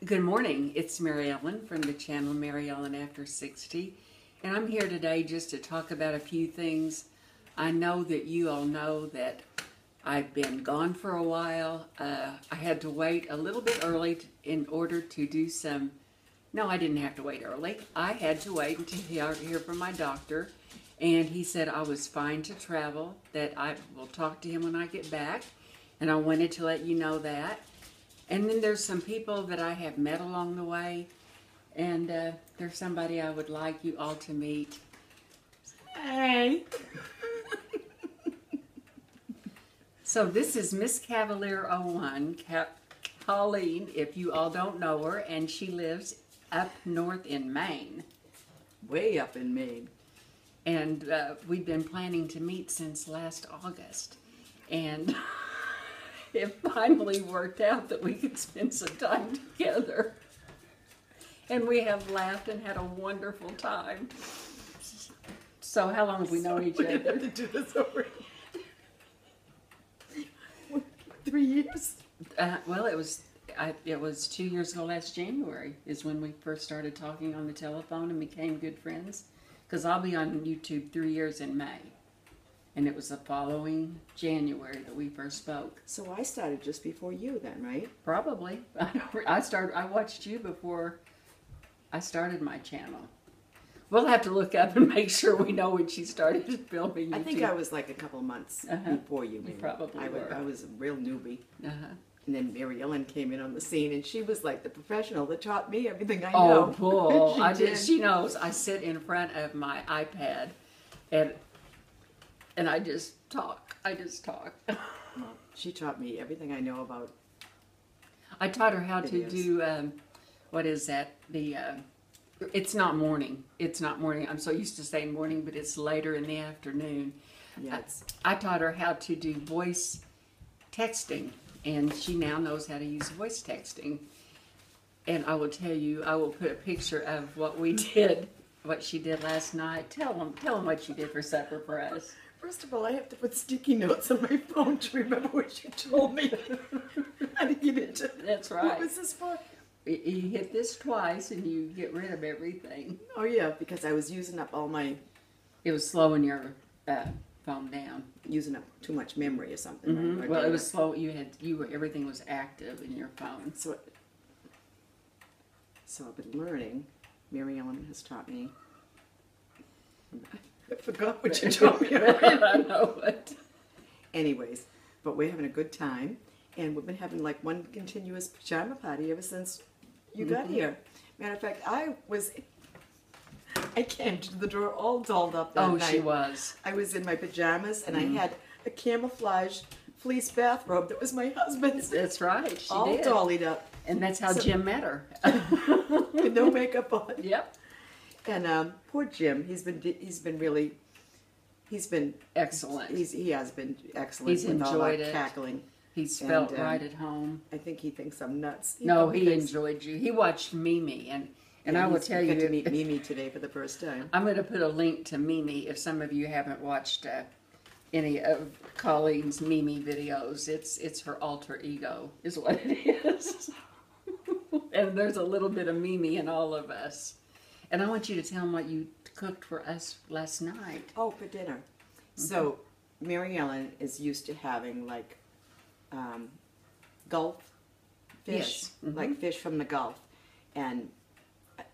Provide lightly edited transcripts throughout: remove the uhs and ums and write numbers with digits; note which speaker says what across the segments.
Speaker 1: Good morning, it's MaryEllen from the channel MaryEllen After 60, and I'm here today just to talk about a few things. I know that you all know that I've been gone for a while. I had to wait a little bit early in order to do some, no, I didn't have to wait early. I had to wait until hear from my doctor, and he said I was fine to travel, that I will talk to him when I get back, and I wanted to let you know that. And then there's some people that I have met along the way, and there's somebody I would like you all to meet. Hey! So this is Miss Cavalier 01, Colleen, if you all don't know her, and she lives up north in Maine.
Speaker 2: Way up in Maine.
Speaker 1: And we've been planning to meet since last August. And it finally worked out that we could spend some time together. And we have laughed and had a wonderful time. So how long have we known each other?
Speaker 2: We have to do this over 3 years?
Speaker 1: Well, it was 2 years ago last January is when we first started talking on the telephone and became good friends. Because I'll be on YouTube 3 years in May. And it was the following January that we first spoke.
Speaker 2: So I started just before you then, right?
Speaker 1: Probably. I watched you before I started my channel. We'll have to look up and make sure we know when she started filming YouTube.
Speaker 2: I think I was like a couple of months before you. Maybe.
Speaker 1: You probably were.
Speaker 2: I was a real newbie. And then MaryEllen came in on the scene, and she was like the professional that taught me everything I know.
Speaker 1: Oh, bull.
Speaker 2: She
Speaker 1: knows. I sit in front of my iPad, and I just talk. Well,
Speaker 2: she taught me everything I know about.
Speaker 1: I taught her how
Speaker 2: videos.
Speaker 1: to do, what is that? It's not morning. It's not morning. I'm so used to saying morning, but it's later in the afternoon.
Speaker 2: Yeah,
Speaker 1: I taught her how to do voice texting, and she now knows how to use voice texting. And I will tell you, I will put a picture of what we did, what she did last night. Tell them what you did for supper for us.
Speaker 2: First of all, I have to put sticky notes on my phone to remember what you told me. How to get into.
Speaker 1: That's right.
Speaker 2: What was this for?
Speaker 1: You hit this twice and you get rid of everything.
Speaker 2: Oh yeah, because I was using up all my.
Speaker 1: It was slowing your phone down.
Speaker 2: Using up too much memory or something. Right?
Speaker 1: Well, it was slow. Everything was active in your phone.
Speaker 2: So I've been learning. MaryEllen has taught me. I forgot what you taught me.
Speaker 1: I know it.
Speaker 2: Anyways, but we're having a good time, and we've been having like one continuous pajama party ever since you got here. Matter of fact, I came to the door all dolled up that night.
Speaker 1: Oh, she was.
Speaker 2: I was in my pajamas, and I had a camouflage fleece bathrobe that was my husband's.
Speaker 1: That's right. She
Speaker 2: all
Speaker 1: did.
Speaker 2: dollied up.
Speaker 1: And that's how Jim met her.
Speaker 2: With no makeup on.
Speaker 1: Yep.
Speaker 2: And poor Jim, he's been
Speaker 1: Excellent.
Speaker 2: He has been excellent.
Speaker 1: He's
Speaker 2: with all
Speaker 1: enjoyed
Speaker 2: that
Speaker 1: it.
Speaker 2: cackling.
Speaker 1: He's felt right at home.
Speaker 2: I think he thinks I'm nuts.
Speaker 1: He enjoyed you. He watched Mimi, and I will tell you,
Speaker 2: to meet Mimi today for the first time.
Speaker 1: I'm going to put a link to Mimi if some of you haven't watched any of Colleen's Mimi videos. It's her alter ego, is what it is. And there's a little bit of Mimi in all of us. And I want you to tell them what you cooked for us last night.
Speaker 2: Oh, for dinner. So MaryEllen is used to having like Gulf fish,
Speaker 1: Yes.
Speaker 2: like fish from the Gulf. And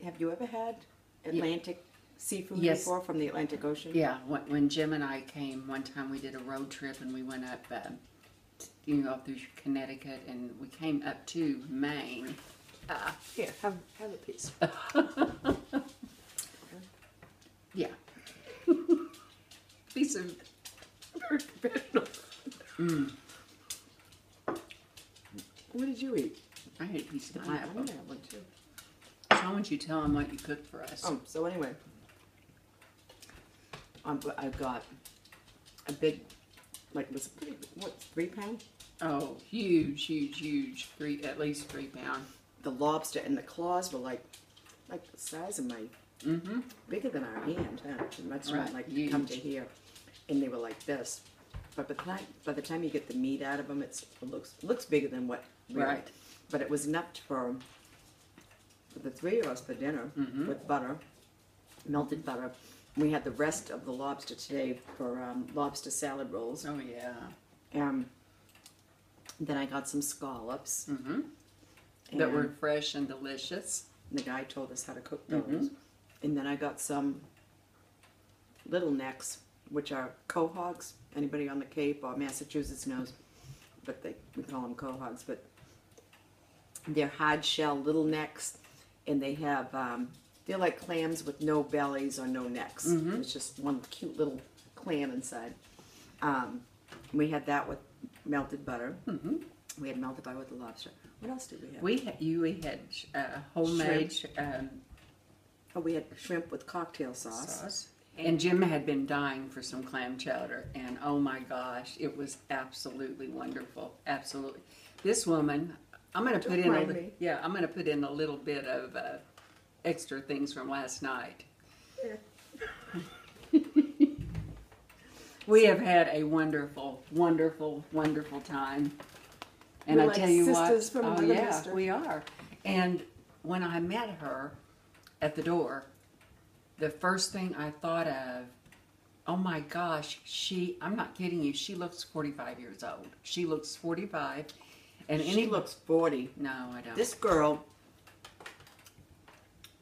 Speaker 2: have you ever had Atlantic seafood before from the Atlantic Ocean?
Speaker 1: Yeah, when Jim and I came one time, we did a road trip and we went up, through Connecticut, and we came up to Maine.
Speaker 2: Here, have a piece.
Speaker 1: Yeah. Piece of
Speaker 2: very professional. What did you eat?
Speaker 1: I had a piece of
Speaker 2: I'm
Speaker 1: pineapple.
Speaker 2: gonna have one too.
Speaker 1: So I want you to tell them what you cooked for us.
Speaker 2: Oh, so anyway, I've got a big, like it was pretty, 3 pound?
Speaker 1: Oh, huge. At least 3 pound.
Speaker 2: The lobster and the claws were like the size of my, bigger than our hand, huh? Much
Speaker 1: Right,
Speaker 2: like
Speaker 1: huge.
Speaker 2: come to here, and they were like this. But by the time you get the meat out of them, it looks bigger than what. Really.
Speaker 1: Right.
Speaker 2: But it was enough for for the three of us for dinner with butter, melted butter. We had the rest of the lobster today for lobster salad rolls.
Speaker 1: Oh yeah.
Speaker 2: Then I got some scallops.
Speaker 1: That were fresh and delicious.
Speaker 2: The guy told us how to cook those. And then I got some little necks, which are quahogs. Anybody on the Cape or Massachusetts knows, but we call them quahogs. But they're hard shell little necks, and they have they're like clams with no bellies or no necks. It's just one cute little clam inside. We had that with melted butter. We had melted butter with the lobster. What else did we have?
Speaker 1: We had homemade
Speaker 2: we had shrimp with cocktail sauce.
Speaker 1: And Jim had been dying for some clam chowder, and oh my gosh, it was absolutely wonderful. Absolutely. This woman, I'm going to put in I'm going to put in a little bit of extra things from last night. We have had a wonderful, wonderful, wonderful time. And
Speaker 2: We're
Speaker 1: I
Speaker 2: like
Speaker 1: tell you what,
Speaker 2: sisters from another
Speaker 1: yeah,
Speaker 2: mister.
Speaker 1: we are. And when I met her at the door, the first thing I thought of, oh my gosh, I'm not kidding you, she looks 45 years old. She looks 45. And
Speaker 2: She looks 40.
Speaker 1: No, I don't.
Speaker 2: This girl,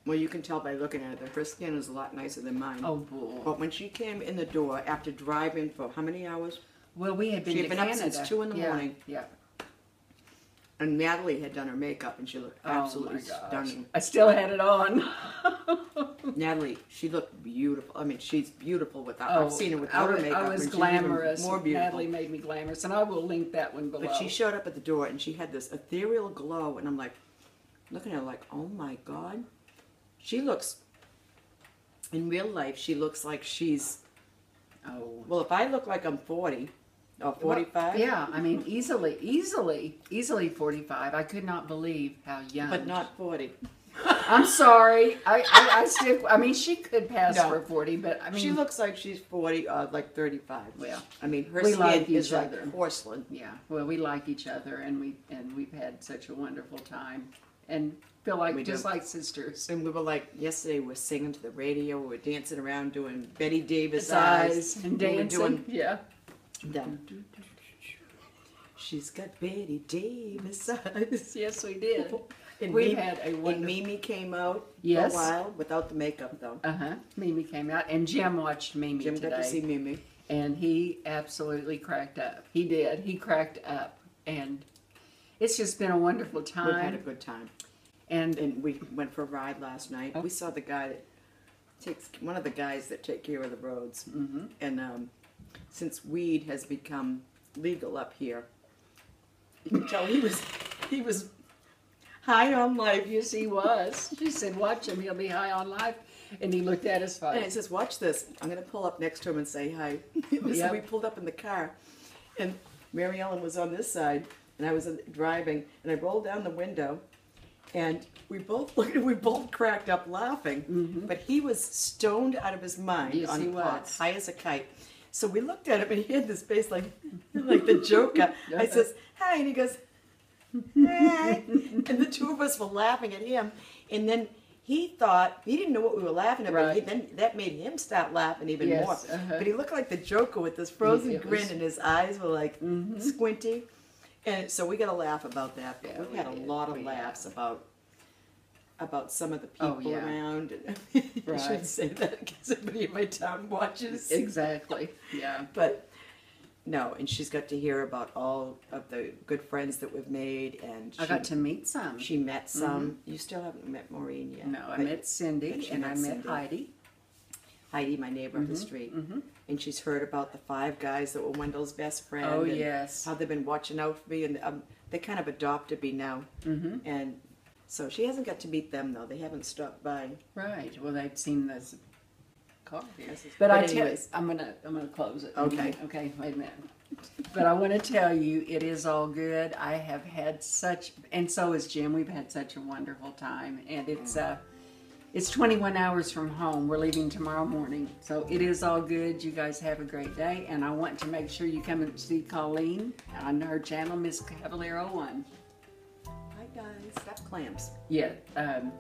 Speaker 2: well, you can tell by looking at her, her skin is a lot nicer than mine.
Speaker 1: Oh, bull.
Speaker 2: But when she came in the door after driving for how many hours?
Speaker 1: Well, we had been
Speaker 2: She
Speaker 1: to
Speaker 2: had been
Speaker 1: Canada.
Speaker 2: up since 2 in the morning.
Speaker 1: Yeah.
Speaker 2: And Natalie had done her makeup, and she looked absolutely
Speaker 1: oh my gosh.
Speaker 2: stunning.
Speaker 1: I still had it on.
Speaker 2: Natalie, she looked beautiful. I mean, she's beautiful without. I've seen her without her makeup.
Speaker 1: I was
Speaker 2: and she's
Speaker 1: glamorous.
Speaker 2: even more beautiful.
Speaker 1: Natalie made me glamorous, and I will link that one below.
Speaker 2: But she showed up at the door, and she had this ethereal glow, and I'm like, looking at her like, oh my God. She looks, in real life, she looks like she's, well, if I look like I'm 40 or 45.
Speaker 1: Well, yeah, I mean, easily 45. I could not believe how young.
Speaker 2: But not 40.
Speaker 1: I'm sorry. I mean, she could pass for 40, but I mean.
Speaker 2: She looks like she's 40 or like 35.
Speaker 1: Well,
Speaker 2: I mean, her
Speaker 1: we
Speaker 2: skin
Speaker 1: like
Speaker 2: is
Speaker 1: each
Speaker 2: like
Speaker 1: other.
Speaker 2: porcelain.
Speaker 1: Yeah, well, we like each other, and we've had such a wonderful time, and feel like
Speaker 2: We
Speaker 1: just
Speaker 2: do.
Speaker 1: like sisters.
Speaker 2: And we were like, yesterday we were singing to the radio, we were dancing around doing Betty Davis
Speaker 1: It's eyes and
Speaker 2: We were
Speaker 1: dancing.
Speaker 2: doing
Speaker 1: Yeah.
Speaker 2: She's got Betty Davis eyes.
Speaker 1: Yes, we did.
Speaker 2: And
Speaker 1: We've
Speaker 2: Mimi,
Speaker 1: had a
Speaker 2: and
Speaker 1: wonderful.
Speaker 2: Mimi came out
Speaker 1: Yes.
Speaker 2: for a while without the makeup though.
Speaker 1: Mimi came out, and Jim watched Mimi
Speaker 2: Jim
Speaker 1: today.
Speaker 2: got to see Mimi.
Speaker 1: And he absolutely cracked up. He did. He cracked up. And it's just been a wonderful time.
Speaker 2: We've had a good time.
Speaker 1: And
Speaker 2: we went for a ride last night. We saw the guy that takes, one of the guys that take care of the roads. And since weed has become legal up here, you can tell he was high on life.
Speaker 1: yes, he was. She said, watch him. He'll be high on life. And he looked at his face.
Speaker 2: And it says, watch this. I'm going to pull up next to him and say hi. So
Speaker 1: Yep.
Speaker 2: we pulled up in the car, and MaryEllen was on this side, and I was driving, and I rolled down the window, and we both cracked up laughing. But he was stoned out of his mind
Speaker 1: Yes,
Speaker 2: on
Speaker 1: he
Speaker 2: pot,
Speaker 1: was.
Speaker 2: high as a kite. So we looked at him, and he had this face like the Joker. I says, hi, and he goes, hi. And the two of us were laughing at him, and then he thought, he didn't know what we were laughing at,
Speaker 1: Right.
Speaker 2: but then that made him start laughing even
Speaker 1: Yes,
Speaker 2: more.
Speaker 1: uh-huh.
Speaker 2: But he looked like the Joker with this frozen
Speaker 1: It
Speaker 2: grin,
Speaker 1: was-
Speaker 2: and his eyes were like squinty. And so we got to laugh about that. But
Speaker 1: Yeah,
Speaker 2: we
Speaker 1: we
Speaker 2: had a
Speaker 1: did.
Speaker 2: lot of
Speaker 1: We
Speaker 2: laughs about some of the people
Speaker 1: Oh, yeah.
Speaker 2: around. I
Speaker 1: Right.
Speaker 2: shouldn't say that in case somebody in my town watches.
Speaker 1: Exactly. Yeah.
Speaker 2: But no, and she's got to hear about all of the good friends that we've made, and
Speaker 1: I got to meet some.
Speaker 2: she met some. You still haven't met Maureen yet.
Speaker 1: No, I
Speaker 2: but-
Speaker 1: met
Speaker 2: but
Speaker 1: Cindy,
Speaker 2: she
Speaker 1: and I met
Speaker 2: Cindy.
Speaker 1: Heidi.
Speaker 2: My neighbor up the street, and she's heard about the 5 guys that were Wendell's best friend.
Speaker 1: Oh,
Speaker 2: and
Speaker 1: yes.
Speaker 2: how they've been watching out for me, and they kind of adopted me now. And so she hasn't got to meet them though. They haven't stopped by.
Speaker 1: Right. Well, they'd seen this car here.
Speaker 2: But
Speaker 1: But I tell
Speaker 2: anyways.
Speaker 1: I'm gonna close it.
Speaker 2: Okay.
Speaker 1: Okay. Wait a minute. But I want to tell you, it is all good. I have had such, and so has Jim. We've had such a wonderful time, and it's 21 hours from home. We're leaving tomorrow morning, so it is all good. You guys have a great day, and I want to make sure you come and see Colleen on her channel, Miss Cavalier 01.
Speaker 2: I guys. Stop clamps.
Speaker 1: Yeah, I'm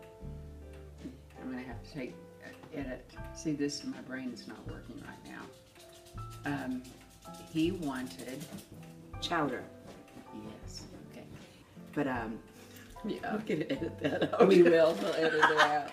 Speaker 1: gonna have to take edit. See, this my brain is not working right now. He wanted
Speaker 2: Chowder.
Speaker 1: yes. Okay.
Speaker 2: But
Speaker 1: Yeah.
Speaker 2: we can edit that out.
Speaker 1: We will. We'll edit it out.